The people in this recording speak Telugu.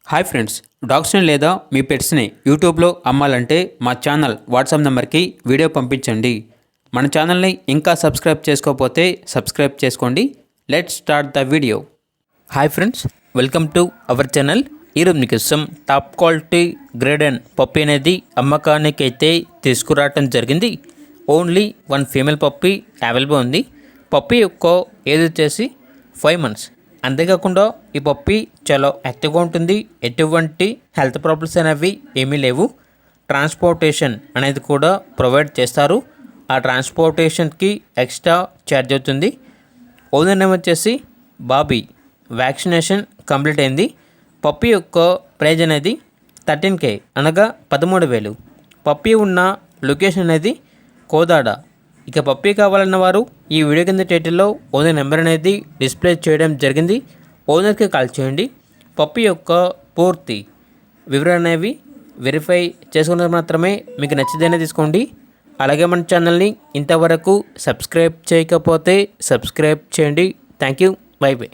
హాయ్ ఫ్రెండ్స్, డాగ్స్ని లేదా మీ పెట్స్ని యూట్యూబ్లో అమ్మాలంటే మా ఛానల్ వాట్సాప్ నెంబర్కి వీడియో పంపించండి. మన ఛానల్ని ఇంకా సబ్స్క్రైబ్ చేసుకోకపోతే సబ్స్క్రైబ్ చేసుకోండి. Let's start the video. Hi friends, welcome to our channel. ఈరోజు మీకోసం top quality grade and puppy అనేది అమ్మకానికి అయితే తీసుకురావటం జరిగింది. ఓన్లీ 1 ఫీమేల్ పప్పీ అవైలబుల్ ఉంది. పప్పీ యొక్క ఏజ్ వచ్చేసి 5 months. అంతేకాకుండా ఈ పప్పీ చాలా యాక్టివ్గా ఉంటుంది. ఎటువంటి హెల్త్ ప్రాబ్లమ్స్ అనేవి ఏమీ లేవు. ట్రాన్స్పోర్టేషన్ అనేది కూడా ప్రొవైడ్ చేస్తారు. ఆ ట్రాన్స్పోర్టేషన్కి ఎక్స్ట్రా ఛార్జ్ అవుతుంది. ఓనర్ నేమ్ వచ్చేసి బాబీ. వ్యాక్సినేషన్ కంప్లీట్ అయింది. పప్పీ యొక్క ప్రైజ్ అనేది 13K అనగా 13,000. పప్పీ ఉన్న లొకేషన్ అనేది కోదాడ. ఇక పప్పీ కావాలన్న వారు ఈ వీడియో కింద టైటిల్లో ఓనర్ నెంబర్ అనేది డిస్ప్లే చేయడం జరిగింది. ఓనర్కి కాల్ చేయండి. పప్పీ యొక్క పూర్తి వివరణ అనేవి వెరిఫై చేసుకున్నది మాత్రమే మీకు నచ్చితేనే తీసుకోండి. అలాగే మన ఛానల్ని ఇంతవరకు సబ్స్క్రైబ్ చేయకపోతే సబ్స్క్రైబ్ చేయండి. Thank you. By by.